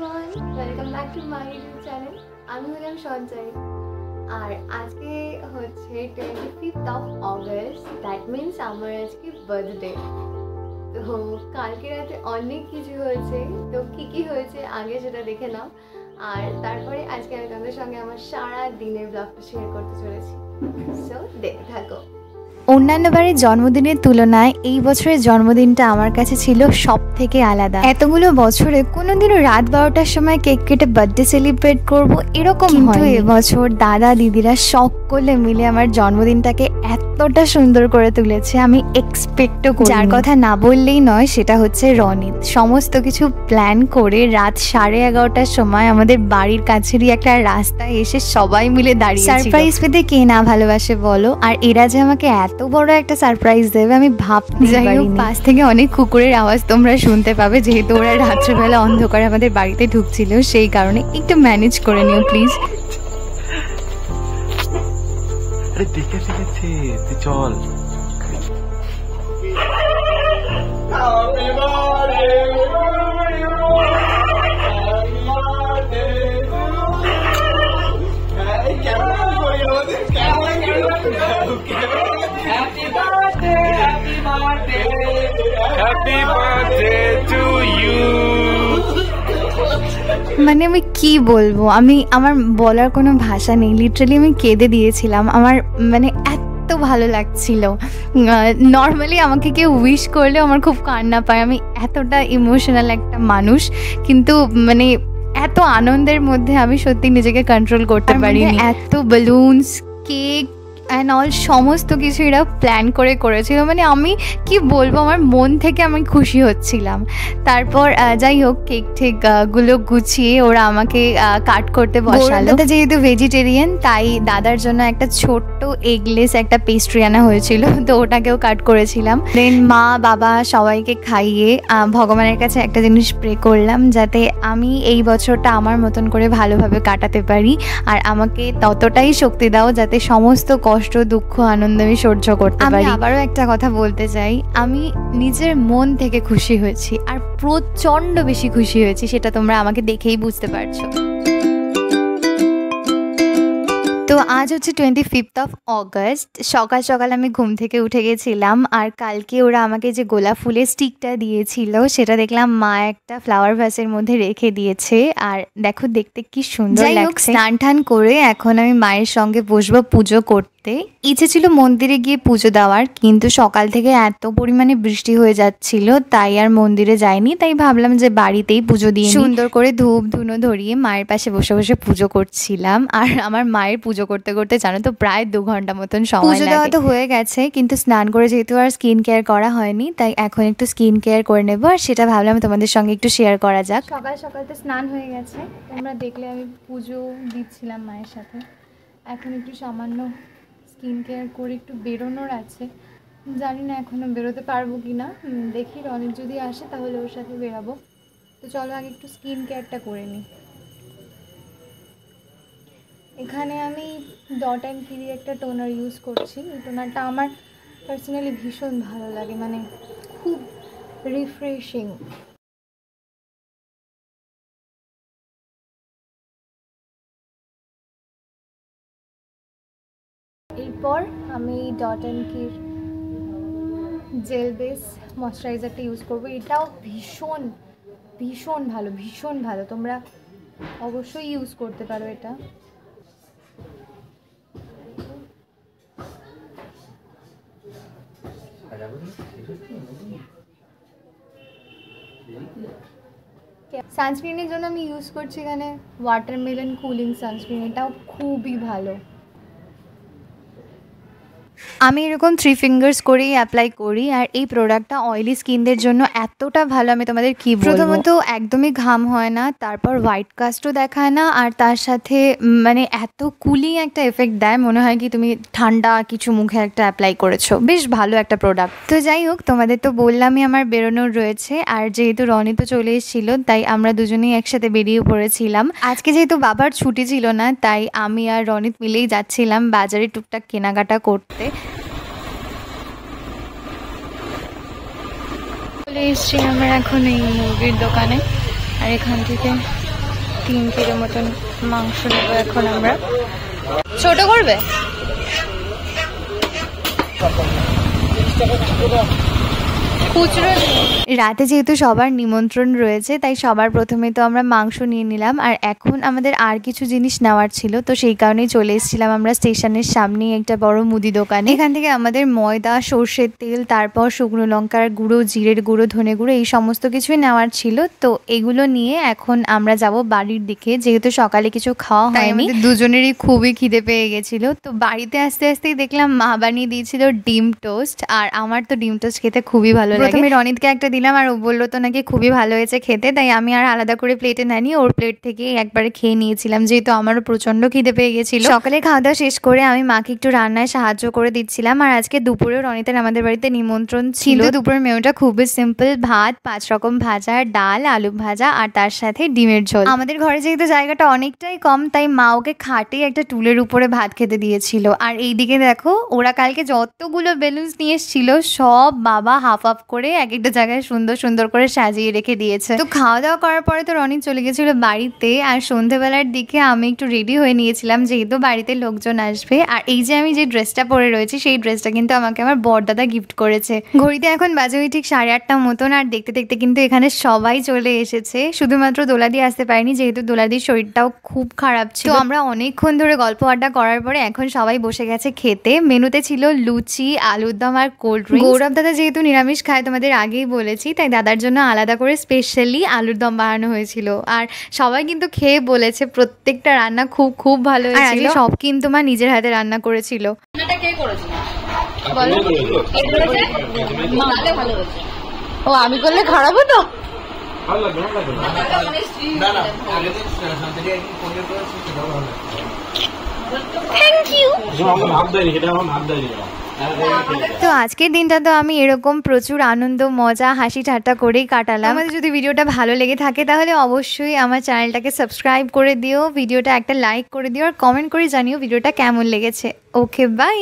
everyone, welcome back to my YouTube channel. আমি হলাম সঞ্চয় আর আজকে হচ্ছে 25th of August. That means আমার আজকে বার্থডে। তো কালকে রাতে অনেক কিছু হয়েছে, তো কি হয়েছে আগে সেটা দেখে নাও। আর তারপরে আজকে আমি তোমাদের সঙ্গে আমার সারা দিনের ব্লগটা শেয়ার করতে চলেছি, সো দেখতে থাকো। অন্যান্যবারের জন্মদিনের তুলনায় এই বছরের জন্মদিনটা আমার কাছে ছিল সব থেকে আলাদা। এতগুলো বছরে কোনোদিনও রাত 12টার সময় কেক কেটে বার্থডে সেলিব্রেট করব এরকম হয়নি। এবছর দাদা দিদিরা সকলে মিলে আমার জন্মদিনটাকে এতটা সুন্দর করে তুলেছে আমি এক্সপেক্টও করি। যার কথা না বললেই নয় সেটা হচ্ছে রনিত। সমস্ত কিছু প্ল্যান করে রাত 11:30টার সময় আমাদের বাড়ির কাছেরই একটা রাস্তায় এসে সবাই মিলে দাঁড়িয়ে সারপ্রাইজ পেতে কে না ভালোবাসে বলো। আর এরা যে আমাকে এত বড় একটা সারপ্রাইজ দেবে আমি ভাবতে পারিনি। পাশ থেকে অনেক কুকুরের আওয়াজ তোমরা শুনতে পাবে, যেহেতু ওরা রাত্রেবেলা অন্ধকারে আমাদের বাড়িতে ঢুকছিল, সেই কারণে একটু ম্যানেজ করে নিও প্লিজ। আরে দেখে শিখেছে, তুই চল। Happy birthday to you. মানে আমি কি বলবো, আমার বলার কোনো ভাষা নেই। লিটারালি আমি কেঁদে দিয়েছিলাম। আমার মানে এত ভালো লাগছিল। নর্মালি আমাকে কেউ উইশ করলে আমার খুব কান্না পায়, আমি এতটা ইমোশনাল একটা মানুষ, কিন্তু মানে এত আনন্দের মধ্যে আমি সত্যি নিজেকে কন্ট্রোল করতে পারিনি। এত বেলুনস, কেক অ্যান্ড অল সমস্ত কিছু এরা প্ল্যান করেছিল। মানে আমি কি বলবো, আমার মন থেকে আমি খুশি হচ্ছিলাম। তারপর যাই হোক, কেক গুলো গুছিয়ে ওরা আমাকে কাট করতে বসালো। দাদা যেহেতু ভেজিটেরিয়ান তাই দাদার জন্য একটা ছোট্ট এগলেস একটা পেস্ট্রি আনা হয়েছিল, তো ওটাকেও কাট করেছিলাম। দেন মা বাবা সবাইকে খাইয়ে ভগবানের কাছে একটা জিনিস প্রে করলাম, যাতে আমি এই বছরটা আমার মতন করে ভালোভাবে কাটাতে পারি, আর আমাকে ততটাই শক্তি দাও যাতে সমস্ত কষ্ট দুঃখ আনন্দ আমি সহ্য করতে পারি। আবারও একটা কথা বলতে চাই, আমি নিজের মন থেকে খুশি হয়েছি, আর প্রচন্ড বেশি খুশি হয়েছি, সেটা তোমরা আমাকে দেখেই বুঝতে পারছো। তো আজ হচ্ছে 25th of August। সকাল সকাল আমি ঘুম থেকে উঠে গেছিলাম, আর কালকে ওরা আমাকে যে গোলাপ ফুলের স্টিকটা দিয়েছিল সেটা দেখলাম মা একটা ফ্লাওয়ার ভাসের মধ্যে রেখে দিয়েছে, আর দেখো দেখতে কি সুন্দর লাগছে। স্নান টান করে এখন আমি মায়ের সঙ্গে বসবো পুজো করতে। ইচ্ছে ছিল মন্দিরে গিয়ে পুজো দেওয়ার, কিন্তু সকাল থেকে এত পরিমাণে বৃষ্টি হয়ে যাচ্ছিল তাই আর মন্দিরে যাইনি। তাই ভাবলাম যে বাড়িতেই পুজো দিয়ে সুন্দর করে ধূপ ধুনো ধরিয়ে মায়ের পাশে বসে বসে পুজো করছিলাম। আর আমার মায়ের পুজো করতে করতে জানো তো প্রায় 2 ঘন্টা মতন সময়। পুজো দেওয়া তো হয়ে গেছে, কিন্তু স্নান করে যেহেতু আর স্কিন কেয়ার করা হয়নি, তাই এখন একটু স্কিন কেয়ার করে নেবো, আর সেটা ভাবলাম তোমাদের সঙ্গে একটু শেয়ার করা যাক। সকাল সকাল তো স্নান হয়ে গেছে, তোমরা দেখলে আমি পুজো দিচ্ছিলাম মায়ের সাথে। এখন একটু সামান্য স্কিন কেয়ার করে একটু বেরোনোর আছে, জানি না এখনও বেরোতে পারবো কি না, দেখি রনিত যদি আসে তাহলে ওর সাথে বেরাবো। তো চলো আগে একটু স্কিন কেয়ারটা করে নিই। এখানে আমি ডট অ্যান্ড কির একটা টোনার ইউজ করছি। এই টোনারটা আমার পার্সোনালি ভীষণ ভালো লাগে, মানে খুব রিফ্রেশিং। এরপর আমি ডট অ্যান্ড কির জেল বেস ময়শ্চারাইজারটা ইউজ করবো। এটাও ভীষণ ভীষণ ভালো, ভীষণ ভালো, তোমরা অবশ্যই ইউজ করতে পারো এটা। সানস্ক্রিনের জন্য আমি ইউজ করছি এখানে ওয়াটারমেলন কুলিং সানস্ক্রিন, এটাও খুবই ভালো। আমি এরকম 3 ফিঙ্গার্স করেই অ্যাপ্লাই করি, আর এই প্রোডাক্টটা অয়েলি স্কিনদের জন্য এতটা ভালো আমি তোমাদের কি বলবো। প্রথমত একদমই ঘাম হয় না, তারপর হোয়াইট কাস্টও দেখায় না, আর তার সাথে মানে এত কুলিং একটা এফেক্ট দেয়, মনে হয় কি তুমি ঠান্ডা কিছু মুখে একটা অ্যাপ্লাই করেছো। বেশ ভালো একটা প্রোডাক্ট। তো যাই হোক, তোমাদের তো বললামই আমার বেরোনোর রয়েছে, আর যেহেতু রনি তো চলে এসেছিল তাই আমরা দুজনেই একসাথে বেরিয়ে পড়েছিলাম। আজকে যেহেতু বাবার ছুটি ছিল না, তাই আমি আর রনিত মিলেই যাচ্ছিলাম বাজারে টুকটাক কেনাকাটা করতে। চলে এসেছি আমরা এখন এই মুরগির দোকানে, আর এখান থেকে 3 কিলো মতন মাংস নেবো এখন আমরা। ছোট করবে? খুচরো। রাতে যেহেতু সবার নিমন্ত্রণ রয়েছে তাই সবার প্রথমে তো আমরা মাংস নিয়ে নিলাম, আর এখন আমাদের আর কিছু জিনিস নেওয়ার ছিল, তো সেই কারণেই চলে এসেছিলাম আমরা স্টেশনের সামনেই একটা বড় মুদি দোকানে। এখান থেকে আমাদের ময়দা, সর্ষের তেল, তারপর শুকনো লঙ্কার গুঁড়ো, জিরের গুঁড়ো, ধনে গুঁড়ো এই সমস্ত কিছুই নেওয়ার ছিল। তো এগুলো নিয়ে এখন আমরা যাব বাড়ির দিকে, যেহেতু সকালে কিছু খাওয়া হয়নি, দুজনেরই খুবই খিদে পেয়ে গেছিল। তো বাড়িতে আসতে আসতেই দেখলাম মা বানিয়ে দিয়েছিল ডিম টোস্ট, আর আমার তো ডিম টোস্ট খেতে খুবই ভালো লাগে। প্রথমে রনিতকে একটা দিলাম আর ও বললো তো নাকি খুবই ভালো হয়েছে খেতে, তাই আমি আর আলাদা করে প্লেটে নেয়নি, ওর প্লেট থেকে একবারে খেয়ে নিয়েছিলাম, যেহেতু আমারও প্রচন্ড খিদে পেয়ে গেছিল। সকালে খাওয়া দাওয়া শেষ করে আমি মাকে একটু রান্নায় সাহায্য করে দিচ্ছিলাম। আর আজকে দুপুরেও রনিতের আমাদের বাড়িতে নিমন্ত্রণ ছিল। দুপুরের মেনুটা খুবই সিম্পল, ভাত, 5 রকম ভাজা, ডাল, আলু ভাজা আর তার সাথে ডিমের ঝোল। আমাদের ঘরে যেহেতু জায়গাটা অনেকটাই কম, তাই মা ওকে খাটিয়ে একটা টুলের উপরে ভাত খেতে দিয়েছিল। আর এইদিকে দেখো, ওরা কালকে যতগুলো বেলুনস নিয়ে এসেছিল সব বাবা হাফ হাফ করে এক একটা জায়গায় সুন্দর সুন্দর করে সাজিয়ে রেখে দিয়েছে। তো খাওয়া দাওয়া করার পরে তো রনি চলে গেছিল বাড়িতে, আর সন্ধ্যেবেলার দিকে আমি একটু রেডি হয়ে নিয়েছিলাম, যেহেতু বাড়িতে লোকজন আসবে। আর এই যে আমি যে ড্রেসটা পরে রয়েছি, সেই ড্রেসটা কিন্তু আমাকে আমার বড়দাদা গিফট করেছে। ঘড়িতে এখন বাজে ওই ঠিক 8:30 মতন, আর দেখতে দেখতে কিন্তু এখানে সবাই চলে এসেছে। শুধুমাত্র দোলাদি আসতে পারেনি, যেহেতু দোলাদির শরীরটাও খুব খারাপ ছিল। তো আমরা অনেকক্ষণ ধরে গল্প আড্ডা করার পরে এখন সবাই বসে গেছে খেতে। মেনুতে ছিল লুচি, আলুর দম আর কোল্ড ড্রিঙ্কস। গৌরব দাদা যেহেতু নিরামিষ খায়, তোমাদের আগেই বলেছি, তাই দাদার জন্য আলাদা করে স্পেশালি আলুর দম বানানো হয়েছিল। আর সবাই কিন্তু খেয়ে বলেছে প্রত্যেকটা রান্না খুব খুব ভালো হয়েছিল। সব কিন্তু মা নিজের হাতে রান্না করেছিল। ও আমি করলে খারাপ হতো? Thank you. তো আজকের দিনটা তো আমি এরকম প্রচুর আনন্দ, মজা, হাসি ঠাট্টা করেই কাটালাম। আমাদের যদি ভিডিওটা ভালো লেগে থাকে তাহলে অবশ্যই আমার চ্যানেলটাকে সাবস্ক্রাইব করে দিও, ভিডিওটা একটা লাইক করে দিও, আর কমেন্ট করে জানিও ভিডিওটা কেমন লেগেছে। ওকে, বাই।